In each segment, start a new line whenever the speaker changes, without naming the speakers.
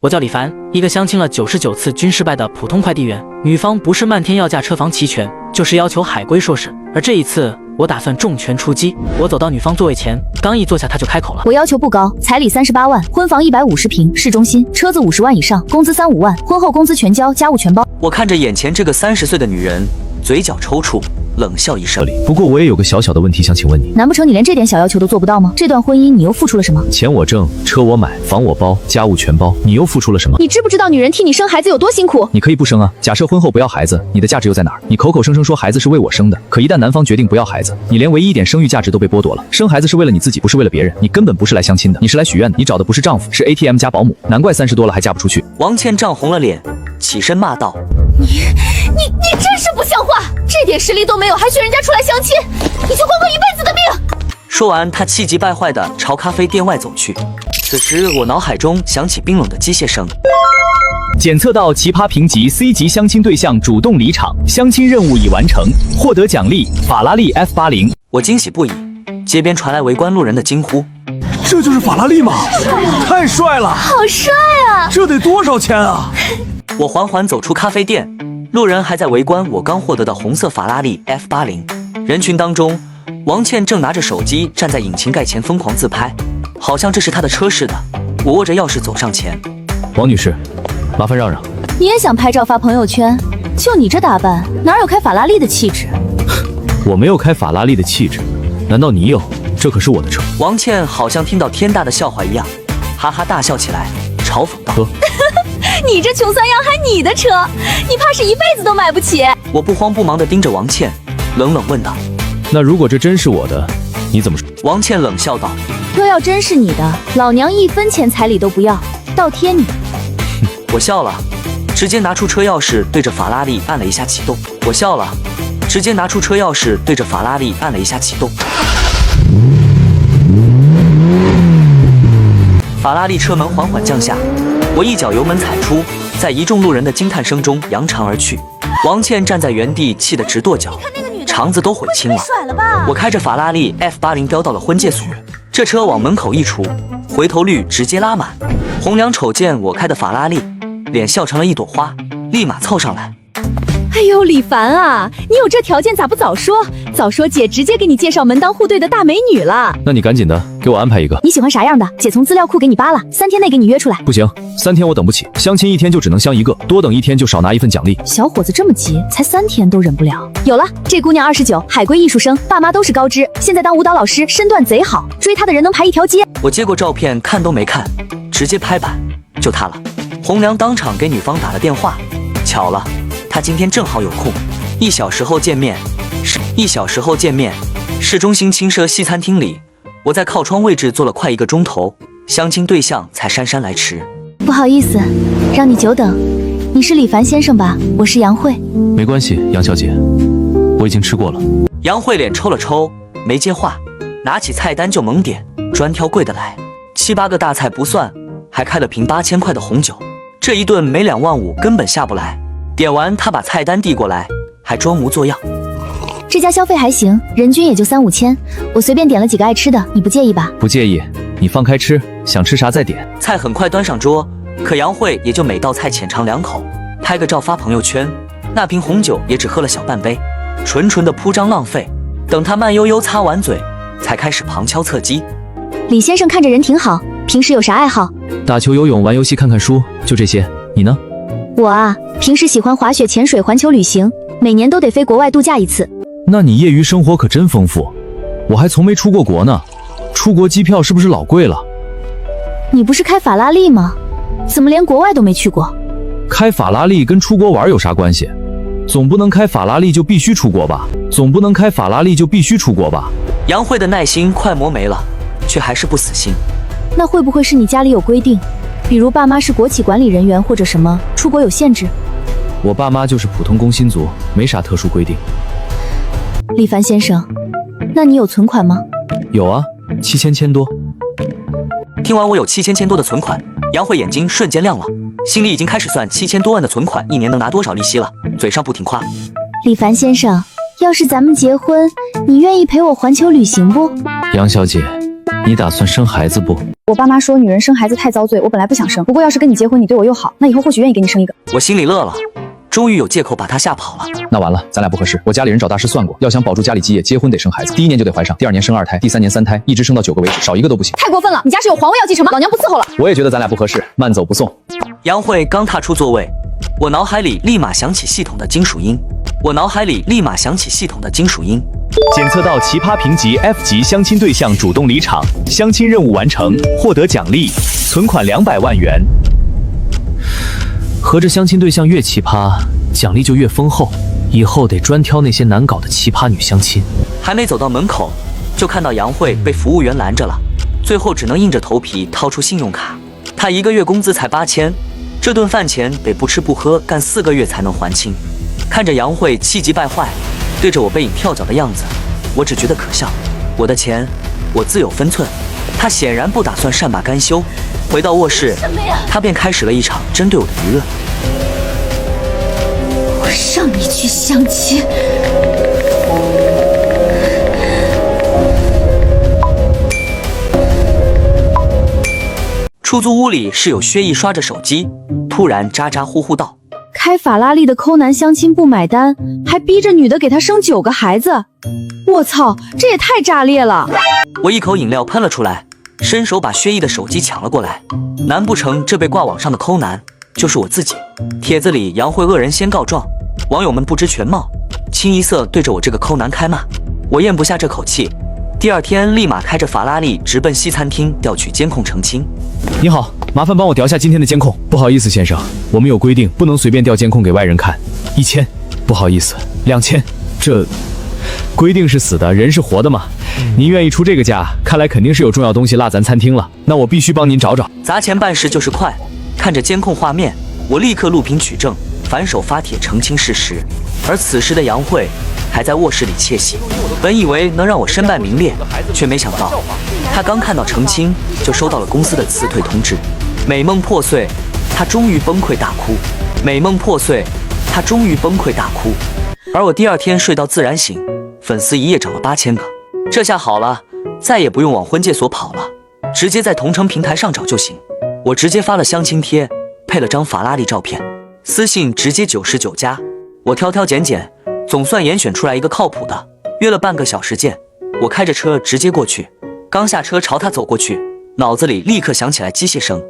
我叫李凡，一个相亲了99次均失败的普通快递员。女方不是漫天要价车房齐全，就是要求海归硕士。而这一次，我打算重拳出击。我走到女方座位前，刚一坐下，她就开口了：
我要求不高，彩礼38万，婚房150平，市中心，车子50万以上，工资3、5万，婚后工资全交，家务全包。
我看着眼前这个30岁的女人，嘴角抽搐，冷笑一声。
不过我也有个小小的问题想请问你，
难不成你连这点小要求都做不到吗？这段婚姻你又付出了什么？
钱我挣，车我买，房我包，家务全包，你又付出了什么？
你知不知道女人替你生孩子有多辛苦？
你可以不生啊，假设婚后不要孩子，你的价值又在哪儿？你口口声声说孩子是为我生的，可一旦男方决定不要孩子，你连唯一一点生育价值都被剥夺了。生孩子是为了你自己，不是为了别人，你根本不是来相亲的，你是来许愿的。你找的不是丈夫，是 ATM 加保姆，难怪30多了还嫁不出去。
王倩涨红了脸，起身骂道：
你真是不像话！这点实力都没有，还许人家出来相亲，你就光个一辈子的命！
说完，他气急败坏地朝咖啡店外走去。此时，我脑海中响起冰冷的机械声。
检测到奇葩评级 C 级相亲对象主动离场，相亲任务已完成，获得奖励法拉利 F80。
我惊喜不已，街边传来围观路人的惊呼：
这就是法拉利吗？太帅了！
好帅啊！
这得多少钱啊？
我缓缓走出咖啡店，路人还在围观我刚获得的红色法拉利 F80。人群当中，王倩正拿着手机站在引擎盖前疯狂自拍，好像这是她的车似的。我握着钥匙走上前：
王女士，麻烦让让。
你也想拍照发朋友圈？就你这打扮，哪有开法拉利的气质？
我没有开法拉利的气质，难道你有？这可是我的车。
王倩好像听到天大的笑话一样，哈哈大笑起来，嘲讽道：
你这穷酸样还你的车，你怕是一辈子都买不起。
我不慌不忙地盯着王倩，冷冷问道：
那如果这真是我的，你怎么说？
王倩冷笑道：
若要真是你的，老娘1分钱彩礼都不要，倒贴你。
我笑了，直接拿出车钥匙对着法拉利按了一下启动。我笑了，直接拿出车钥匙对着法拉利按了一下启动。法拉利车门缓缓降下，我一脚油门踩出，在一众路人的惊叹声中扬长而去。王倩站在原地，气得直跺脚，肠子都悔青了。我开着法拉利 F80飙到了婚介所，这车往门口一杵，回头率直接拉满。红娘瞅见我开的法拉利，脸笑成了一朵花，立马凑上来。
哎呦，李凡啊，你有这条件咋不早说？早说姐直接给你介绍门当户对的大美女了。
那你赶紧的，给我安排一个。
你喜欢啥样的？姐从资料库给你扒了，3天内给你约出来。
不行，3天我等不起，相亲1天就只能相1个，多等1天就少拿1份奖励。
小伙子这么急，才3天都忍不了。有了，这姑娘29，海归艺术生，爸妈都是高知，现在当舞蹈老师，身段贼好，追她的人能排一条街。
我接过照片，看都没看，直接拍板，就她了。红娘当场给女方打了电话，巧了，她今天正好有空，1小时后见面。市中心轻奢西餐厅里，我在靠窗位置坐了快1个钟头，相亲对象才姗姗来迟。
不好意思，让你久等。你是李凡先生吧？我是杨慧。
没关系，杨小姐，我已经吃过了。
杨慧脸抽了抽，没接话，拿起菜单就猛点，专挑贵的来，7、8个大菜不算，还开了瓶8000块的红酒，这一顿没2万5根本下不来。点完，他把菜单递过来，还装模作样。
这家消费还行，人均也就3、5千，我随便点了几个爱吃的，你不介意吧？
不介意，你放开吃，想吃啥再点。
菜很快端上桌，可杨慧也就每道菜浅尝2口，拍个照发朋友圈。那瓶红酒也只喝了小半杯，纯纯的铺张浪费。等他慢悠悠擦完嘴，才开始旁敲侧击。
李先生看着人挺好，平时有啥爱好？
打球、游泳、玩游戏、看看书，就这些。你呢？
我啊，平时喜欢滑雪、潜水、环球旅行，每年都得飞国外度假1次。
那你业余生活可真丰富，我还从没出过国呢。出国机票是不是老贵了？
你不是开法拉利吗？怎么连国外都没去过？
开法拉利跟出国玩有啥关系？总不能开法拉利就必须出国吧？
杨慧的耐心快磨没了，却还是不死心。
那会不会是你家里有规定，比如爸妈是国企管理人员或者什么，出国有限制？
我爸妈就是普通工薪族，没啥特殊规定。
李凡先生，那你有存款吗？
有啊，7000多。
听完我有7000多的存款，杨慧眼睛瞬间亮了，心里已经开始算7000多万的存款1年能拿多少利息了，嘴上不停夸。
李凡先生，要是咱们结婚，你愿意陪我环球旅行不？
杨小姐，你打算生孩子不？
我爸妈说女人生孩子太遭罪，我本来不想生，不过要是跟你结婚，你对我又好，那以后或许愿意给你生一个。
我心里乐了，终于有借口把他吓跑了。
那完了，咱俩不合适。我家里人找大师算过，要想保住家里基业，结婚得生孩子，第1年就得怀上，第2年生2胎，第3年3胎，一直生到9个为止，少一个都不行。
太过分了！你家是有皇位要继承吗？老娘不伺候了。
我也觉得咱俩不合适，慢走不送。
杨慧刚踏出座位，我脑海里立马响起系统的金属音。
检测到奇葩评级 F 级相亲对象主动离场，相亲任务完成，获得奖励，存款200万元。
合着相亲对象越奇葩，奖励就越丰厚，以后得专挑那些难搞的奇葩女相亲。
还没走到门口，就看到杨慧被服务员拦着了，最后只能硬着头皮掏出信用卡。她1个月工资才8000，这顿饭钱得不吃不喝干4个月才能还清。看着杨慧气急败坏，对着我背影跳脚的样子，我只觉得可笑。我的钱，我自有分寸。她显然不打算善罢甘休。回到卧室，她便开始了一场针对我的舆论。
我让你去相亲。
出租屋里室友薛毅刷着手机，突然咋咋呼呼道：“
开法拉利的抠男相亲不买单，还逼着女的给他生9个孩子。我操，这也太炸裂了！”
我一口饮料喷了出来，伸手把薛毅的手机抢了过来。难不成这被挂网上的抠男就是我自己？帖子里杨慧恶人先告状，网友们不知全貌，清一色对着我这个抠男开骂。我咽不下这口气，第2天立马开着法拉利直奔西餐厅调取监控澄清。
你好，麻烦帮我调下今天的监控。不好意思，先生，我们有规定，不能随便调监控给外人看。1000，不好意思，2000，这规定是死的，人是活的嘛？您愿意出这个价，看来肯定是有重要东西落咱餐厅了。那我必须帮您找找。
砸钱办事就是快，看着监控画面，我立刻录屏取证，反手发帖澄清事实。而此时的杨慧还在卧室里窃喜，本以为能让我身败名裂，却没想到她刚看到澄清，就收到了公司的辞退通知。美梦破碎，她终于崩溃大哭。而我第2天睡到自然醒，粉丝一夜涨了8000个。这下好了，再也不用往婚介所跑了，直接在同城平台上找就行。我直接发了相亲贴，配了张法拉利照片，私信直接99加。我挑挑拣拣，总算严选出来一个靠谱的，约了半个小时见。我开着车直接过去，刚下车朝他走过去，脑子里立刻响起来机械声。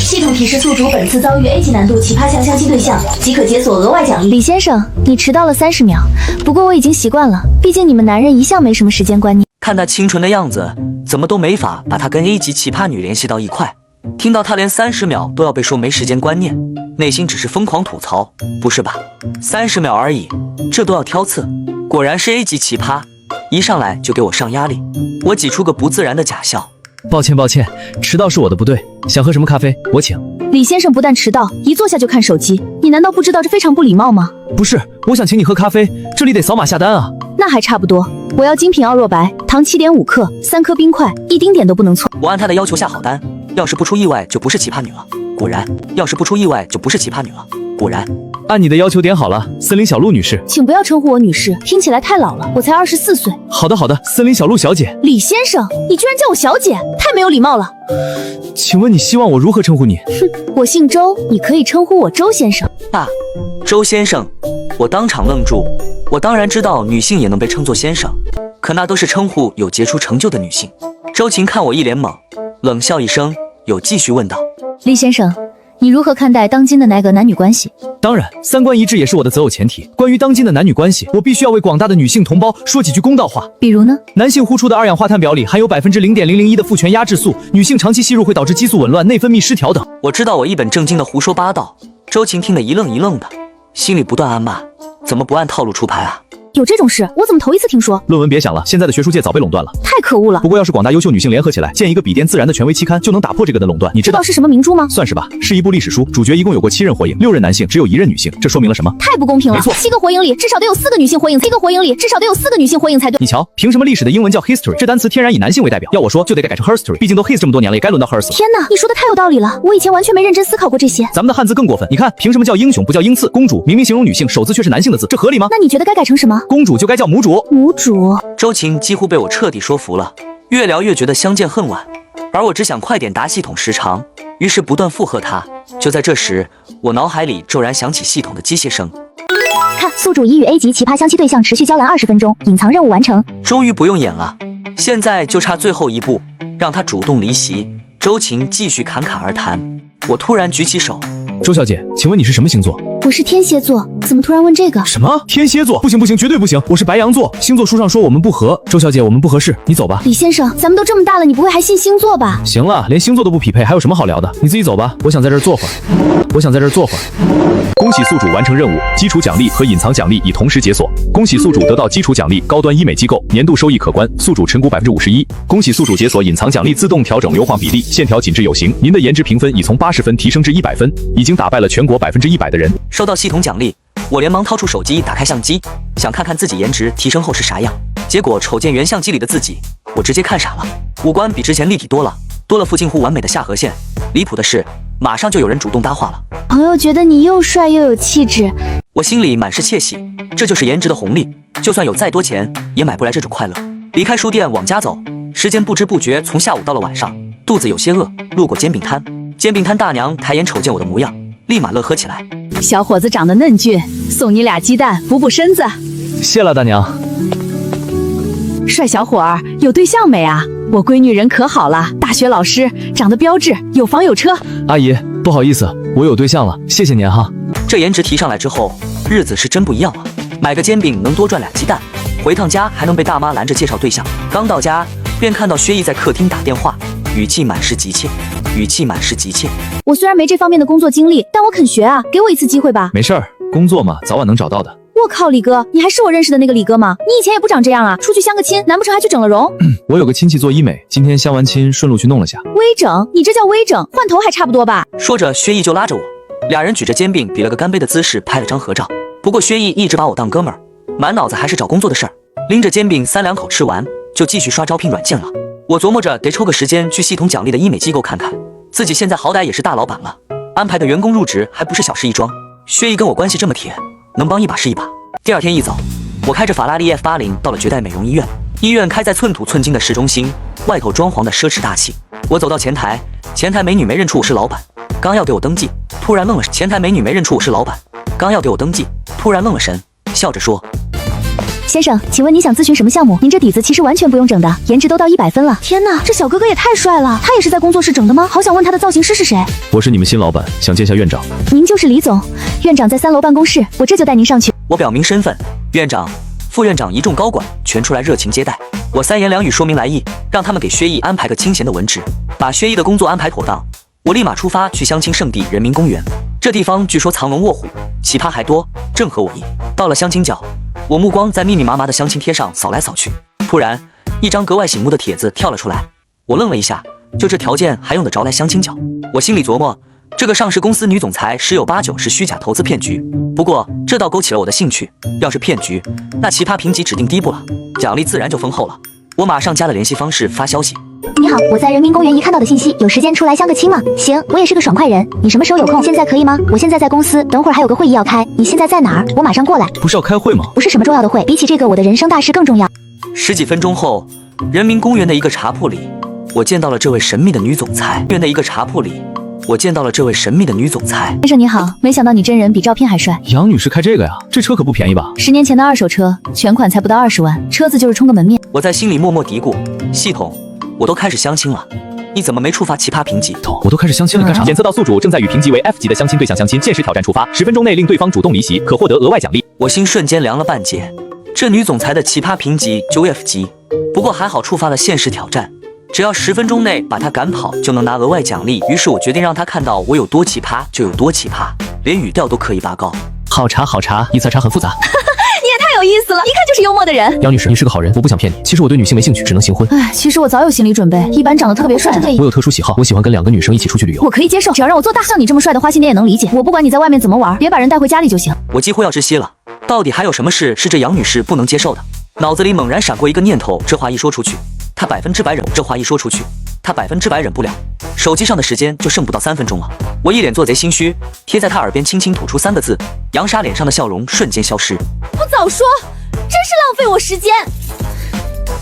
系统提示宿主本次遭遇 A 级难度奇葩向相亲对象，即可解锁额外奖励。李先生，你迟到了30秒，不过我已经习惯了，毕竟你们男人一向没什么时间观念。
看他清纯的样子，怎么都没法把他跟 A 级奇葩女联系到一块。听到他连30秒都要被说没时间观念，内心只是疯狂吐槽，不是吧？30秒而已，这都要挑刺？果然是 A 级奇葩，一上来就给我上压力。我挤出个不自然的假笑。
抱歉，迟到是我的不对。想喝什么咖啡？我请。
李先生不但迟到，一坐下就看手机，你难道不知道这非常不礼貌吗？
不是，我想请你喝咖啡，这里得扫码下单啊。
那还差不多，我要精品奥若白，糖7.5克，3颗冰块，一丁点都不能错。
我按他的要求下好单，要是不出意外就不是奇葩女了。果然，
按你的要求点好了，森林小鹿女士。
请不要称呼我女士，听起来太老了，我才24岁。
好的，森林小鹿小姐。
李先生，你居然叫我小姐，太没有礼貌了。
请问你希望我如何称呼你？
哼，我姓周，你可以称呼我周先生。
周先生，我当场愣住。我当然知道女性也能被称作先生，可那都是称呼有杰出成就的女性。周晴看我一脸懵，冷笑一声，又继续问道：
李先生，你如何看待当今的男女关系？
当然，三观一致也是我的择偶前提。关于当今的男女关系，我必须要为广大的女性同胞说几句公道话。
比如呢？男
性呼出的2氧化碳表里含有0.001%的父权压制素，女性长期吸入会导致激素紊乱、内分泌失调等。
我知道我一本正经的胡说八道，周晴听得一愣一愣的，心里不断暗骂：怎么不按套路出牌啊？
有这种事，我怎么头一次听说？
论文别想了，现在的学术界早被垄断了，
太可恶了。
不过要是广大优秀女性联合起来，建一个比颠自然的权威期刊，就能打破这个的垄断。你知道
是什么明珠吗？
算是吧，是一部历史书，主角一共有过7任火影，6任男性，只有1任女性，这说明了什么？
太不公平了。
没错
，7个火影里至少得有4个女性火影，7个火影里至少得有4个女性火影才对。
你瞧，凭什么历史的英文叫 history？ 这单词天然以男性为代表，要我说就得改成 herstory， 毕竟都 his 这么多年了，也该轮到 hers 了。
天哪，你说的太有道理了，我以前完全没认真思考过这些。
咱们的汉字更过分，你看，凭什么叫英雄不叫英次？公主明明形容女性，首字却是男性的字，这合理吗？
那你觉得该改成什么？
公主就该叫母主。
母主。
周晴几乎被我彻底说服了，越聊越觉得相见恨晚，而我只想快点达系统时长，于是不断附和他。就在这时，我脑海里骤然响起系统的机械声。
看，宿主已与 A 级奇葩相亲对象持续交谈20分钟，隐藏任务完成。
终于不用演了，现在就差最后一步，让他主动离席，周情继续侃侃而谈。我突然举起手，
周小姐，请问你是什么星座？
我是天蝎座，怎么突然问这个？
什么？天蝎座？不行不行，绝对不行！我是白羊座，星座书上说我们不合。周小姐，我们不合适，你走吧。
李先生，咱们都这么大了，你不会还信星座吧？
行了，连星座都不匹配，还有什么好聊的？你自己走吧，我想在这儿坐会儿。
恭喜宿主完成任务，基础奖励和隐藏奖励已同时解锁。恭喜宿主得到基础奖励高端医美机构，年度收益可观，宿主持股51%。恭喜宿主解锁隐藏奖励自动调整硫磺比例，线条紧致有型。您的颜值评分已从80分提升至100分，已经打败了全国100%的人。
收到系统奖励，我连忙掏出手机，打开相机，想看看自己颜值提升后是啥样。结果瞅见原相机里的自己，我直接看傻了，五官比之前立体多了附近乎完美的下颌线。离谱的是，马上就有人主动搭话了。
朋友觉得你又帅又有气质，
我心里满是窃喜，这就是颜值的红利，就算有再多钱也买不来这种快乐。离开书店往家走，时间不知不觉从下午到了晚上，肚子有些饿，路过煎饼摊，煎饼摊大娘抬眼瞅见我的模样，立马乐呵起来。
小伙子长得嫩俊，送你俩鸡蛋补补身子。
谢了大娘。
帅小伙儿，有对象没啊？我闺女人可好了，大学老师，长得标致，有房有车。
阿姨，不好意思，我有对象了，谢谢您哈。
这颜值提上来之后，日子是真不一样了。买个煎饼能多赚2鸡蛋，回趟家还能被大妈拦着介绍对象。刚到家便看到薛毅在客厅打电话，语气满是急切。
我虽然没这方面的工作经历，但我肯学啊，给我一次机会吧。
没事儿，工作嘛，早晚能找到的。
我靠，李哥，你还是我认识的那个李哥吗？你以前也不长这样啊，出去相个亲，难不成还去整了容？
我有个亲戚做医美，今天相完亲，顺路去弄了下。
微整？你这叫微整？换头还差不多吧？
说着，薛毅就拉着我，俩人举着煎饼，比了个干杯的姿势，拍了张合照。不过薛毅一直把我当哥们儿，满脑子还是找工作的事儿，拎着煎饼3、2口吃完，就继续刷招聘软件了。我琢磨着得抽个时间去系统奖励的医美机构看看，自己现在好歹也是大老板了，安排的员工入职还不是小事一桩。薛毅跟我关系这么铁，能帮一把是一把。第二天一早，我开着法拉利 F80到了绝代美容医院。医院开在寸土寸金的市中心，外头装潢的奢侈大气。我走到前台，前台美女没认出我是老板，刚要给我登记，突然愣了。神，笑着说：“
先生，请问你想咨询什么项目？您这底子其实完全不用整的，颜值都到100分了。天哪，这小哥哥也太帅了！他也是在工作室整的吗？好想问他的造型师是谁。
我是你们新老板，想见下院长。
您就是李总，院长在3楼办公室，我这就带您上去。
我表明身份，院长、副院长一众高管全出来热情接待。我3言2语说明来意，让他们给薛毅安排个清闲的文职，把薛毅的工作安排妥当。我立马出发去相亲圣地人民公园。这地方据说藏龙卧虎，奇葩还多，正合我意。到了相亲角，我目光在密密麻麻的相亲贴上扫来扫去，突然一张格外醒目的帖子跳了出来。我愣了一下，就这条件还用得着来相亲角？我心里琢磨，这个上市公司女总裁10有8九是虚假投资骗局。不过这倒勾起了我的兴趣，要是骗局，那奇葩评级指定第1步了，奖励自然就丰厚了。我马上加了联系方式发消息。
你好，我在人民公园一看到的信息，有时间出来相个亲吗？行，我也是个爽快人，你什么时候有空？现在可以吗？我现在在公司，等会儿还有个会议要开，你现在在哪儿？我马上过来。
不是要开会吗？
不是什么重要的会，比起这个，我的人生大事更重要。
10几分钟后，人民公园的一个茶铺里，我见到了这位神秘的女总裁。
先生你好，没想到你真人比照片还帅。
杨女士开这个呀？这车可不便宜吧
？10年前的二手车，全款才不到20万，车子就是充个门面。
我在心里默默嘀咕：系统，我都开始相亲了，你怎么没触发奇葩评级？
我都开始相亲了，干啥？
检测到宿主正在与评级为 F 级的相亲对象相亲，限时挑战触发，10分钟内令对方主动离席，可获得额外奖励。
我心瞬间凉了半截。这女总裁的奇葩评级就 F 级，不过还好触发了限时挑战。只要10分钟内把他赶跑，就能拿额外奖励。于是我决定让他看到我有多奇葩就有多奇葩，连语调都可以拔高。
好茶，一色茶很复杂。
你也太有意思了，一看就是幽默的人。
杨女士，你是个好人，我不想骗你。其实我对女性没兴趣，只能行婚。
其实我早有心理准备，一般长得特别帅的。
我有特殊喜好，我喜欢跟2个女生一起出去旅游。
我可以接受，只要让我做大。像你这么帅的花心点也能理解。我不管你在外面怎么玩，别把人带回家里就行。
我几乎要窒息了，到底还有什么事是这杨女士不能接受的？脑子里猛然闪过一个念头，这话一说出去，她100%忍不了。手机上的时间就剩不到3分钟了。我一脸做贼心虚，贴在她耳边轻轻吐出3个字，杨莎脸上的笑容瞬间消失。
不早说，真是浪费我时间。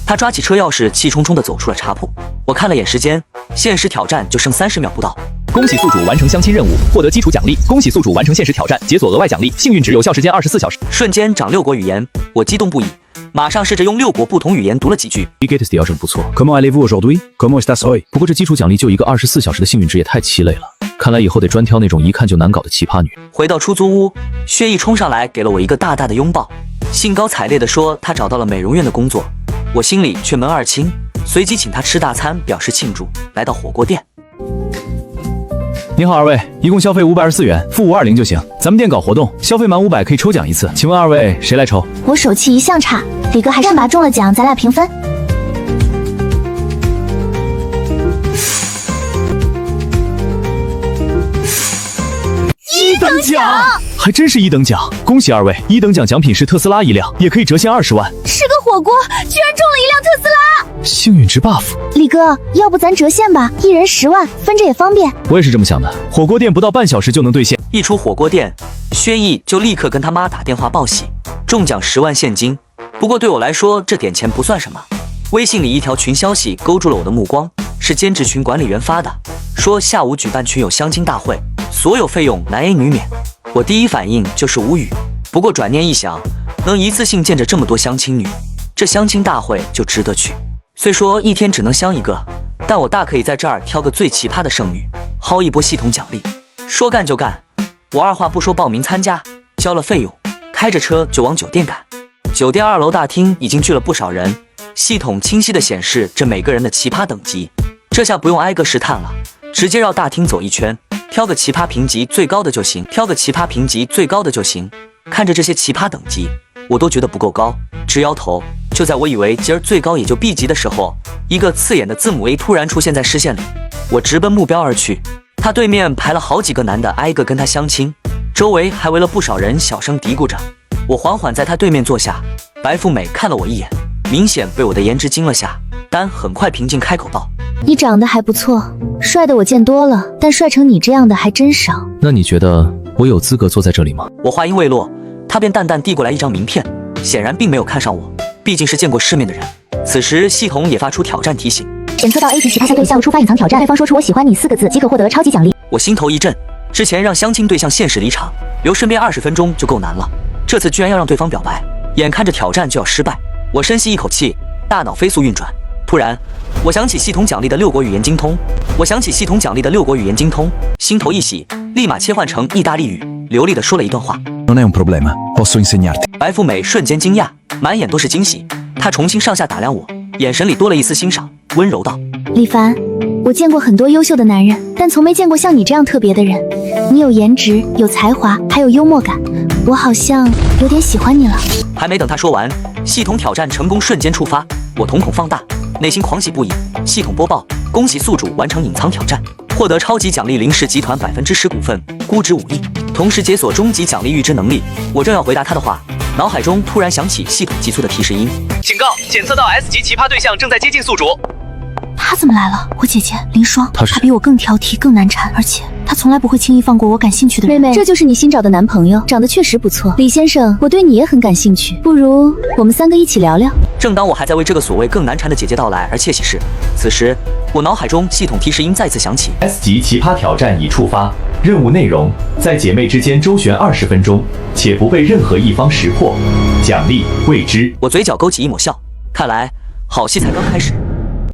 他抓起车钥匙，气冲冲地走出了茶铺。我看了眼时间，限时挑战就剩30秒不到。
恭喜宿主完成相亲任务，获得基础奖励。恭喜宿主完成限时挑战，解锁额外奖励，幸运值有效时间24小时。
瞬间长6国语言，我激动不已，马上试着用6国不同语言读了几句。
调整不错。
Comment allez-vous aujourd'hui? Comment estás hoy?
不过这基础奖励就一个24小时的幸运值也太鸡肋了，看来以后得专挑那种一看就难搞的奇葩女。
回到出租屋，薛毅冲上来给了我一个大大的拥抱，兴高采烈地说他找到了美容院的工作，我心里却门儿清，随即请他吃大餐表示庆祝。来到火锅店。
你好，二位，一共消费524元，付520就行。咱们店搞活动，消费满500可以抽奖一次，请问二位谁来抽？
我手气一向差，李哥还是把中了奖，咱俩平分。
1等奖，
还真是1等奖，恭喜二位！1等奖奖品是特斯拉1辆，也可以折现20万。
吃个火锅居然中了一辆特斯拉！
幸运值 buff。
李哥，要不咱折现吧，一人10万，分着也方便。
我也是这么想的，火锅店不到半小时就能兑现。
一出火锅店，薛毅就立刻跟他妈打电话报喜，中奖10万现金。不过对我来说，这点钱不算什么。微信里一条群消息勾住了我的目光，是兼职群管理员发的，说下午举办群友相亲大会，所有费用男 A 女免。我第一反应就是无语，不过转念一想，能一次性见着这么多相亲女，这相亲大会就值得去。虽说一天只能相一个，但我大可以在这儿挑个最奇葩的剩女，薅一波系统奖励。说干就干，我二话不说报名参加，交了费用，开着车就往酒店赶。酒店2楼大厅已经聚了不少人，系统清晰地显示着每个人的奇葩等级，这下不用挨个试探了，直接绕大厅走一圈，挑个奇葩评级最高的就行，看着这些奇葩等级，我都觉得不够高，直摇头。就在我以为今儿最高也就 B 级的时候，一个刺眼的字母 A 突然出现在视线里，我直奔目标而去。他对面排了好几个男的，挨个跟他相亲，周围还围了不少人，小声嘀咕着。我缓缓在他对面坐下，白富美看了我一眼，明显被我的颜值惊了下，但很快平静开口道：
你长得还不错，帅的我见多了，但帅成你这样的还真少。
那你觉得我有资格坐在这里吗？
我话音未落，他便淡淡递过来一张名片，显然并没有看上我，毕竟是见过世面的人。此时系统也发出挑战提醒，
检测到 A 级奇葩下对象触发隐藏挑战，对方说出我喜欢你4个字即可获得超级奖励。
我心头一震，之前让相亲对象限时离场，留身边20分钟就够难了，这次居然要让对方表白，眼看着挑战就要失败，我深吸一口气，大脑飞速运转。突然我想起系统奖励的6国语言精通，心头一喜，立马切换成意大利语，流利地说了一段话。
Non è un problema, posso insegnarti.
白富美瞬间惊讶，满眼都是惊喜，她重新上下打量我，眼神里多了一丝欣赏，温柔道：
李凡，我见过很多优秀的男人，但从没见过像你这样特别的人。你有颜值，有才华，还有幽默感，我好像有点喜欢你了。
还没等他说完，系统挑战成功瞬间触发，我瞳孔放大，内心狂喜不已。系统播报：恭喜宿主完成隐藏挑战，获得超级奖励林氏集团10%股份，估值5亿，同时解锁终极奖励预知能力。我正要回答他的话，脑海中突然响起系统急促的提示音：
警告，检测到 S 级奇葩对象正在接近宿主。
他怎么来了？我姐姐林霜，
她
比我更挑剔，更难缠，而且她从来不会轻易放过我感兴趣的人。妹妹，这就是你新找的男朋友，长得确实不错。李先生，我对你也很感兴趣，不如我们3个一起聊聊。
正当我还在为这个所谓更难缠的姐姐到来而窃喜时，此时我脑海中系统提示音再次响起
S 级奇葩挑战已触发，任务内容：在姐妹之间周旋20分钟，且不被任何一方识破，奖励未知。
我嘴角勾起一抹笑，看来好戏才刚开始。